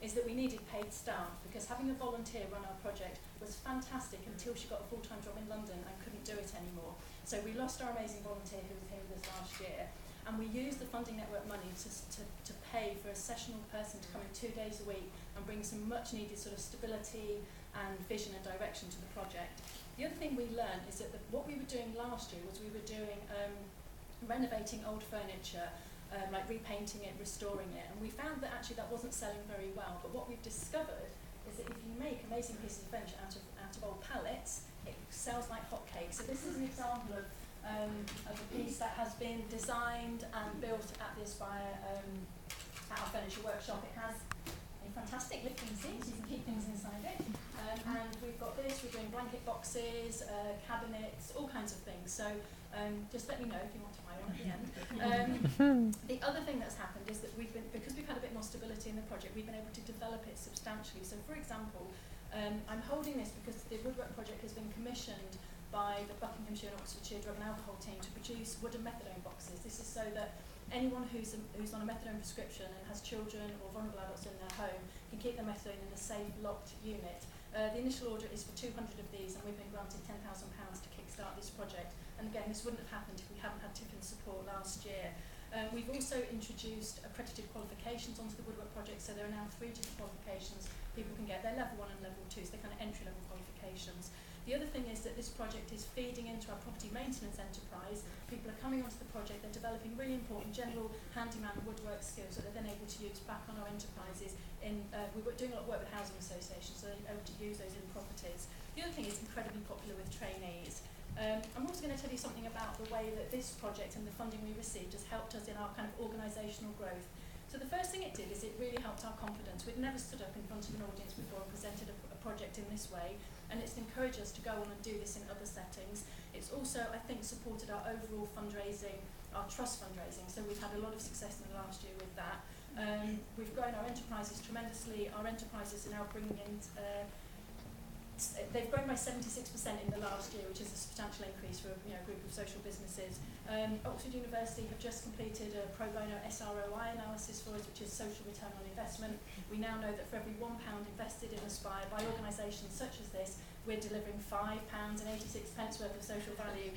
is that we needed paid staff, because having a volunteer run our project was fantastic until she got a full-time job in London and couldn't do it anymore. So we lost our amazing volunteer who was here with us last year, and we used the Funding Network money to pay for a sessional person to come in 2 days a week and bring some much needed sort of stability and vision and direction to the project. The other thing we learned is that what we were doing last year was we were doing renovating old furniture, like repainting it, restoring it, and we found that actually that wasn't selling very well. But what we've discovered is that if you make amazing pieces of furniture out of old pallets, it sells like hotcakes. So this is an example of a piece that has been designed and built at the Aspire at our furniture workshop. It has a fantastic lifting seat, so you can keep things inside it. And we've got this, we're doing blanket boxes, cabinets, all kinds of things. So just let me know if you want to buy one at the end. The other thing that's happened is that because we've had a bit more stability in the project, we've been able to develop it substantially. So for example, I'm holding this because the Woodwork project has been commissioned by the Buckinghamshire and Oxfordshire Drug and Alcohol team to produce wooden methadone boxes. This is so that anyone who's on a methadone prescription and has children or vulnerable adults in their home can keep their methadone in a safe, locked unit. The initial order is for 200 of these, and we've been granted £10,000 to kickstart this project. And again, this wouldn't have happened if we hadn't had Tiffin's support last year. We've also introduced accredited qualifications onto the Woodwork project, so there are now 3 different qualifications people can get. They're level 1 and level 2, so they're kind of entry-level qualifications. The other thing is that this project is feeding into our property maintenance enterprise. People are coming onto the project, they're developing really important general handyman woodwork skills that they're then able to use back on our enterprises. We're doing a lot of work with housing associations, so they're able to use those in properties. The other thing is incredibly popular with trainees. I'm also going to tell you something about the way that this project and the funding we received has helped us in our kind of organisational growth. So the first thing it did is it really helped our confidence. We'd never stood up in front of an audience before and presented a project in this way, and it's encouraged us to go on and do this in other settings. It's also, I think, supported our overall fundraising, our trust fundraising, so we've had a lot of success in the last year with that. We've grown our enterprises tremendously. Our enterprises are now bringing in they've grown by 76% in the last year, which is a substantial increase for a group of social businesses. Oxford University have just completed a pro bono SROI analysis for us, which is social return on investment. We now know that for every £1 invested in Aspire by organisations such as this, we're delivering £5.86 worth of social value.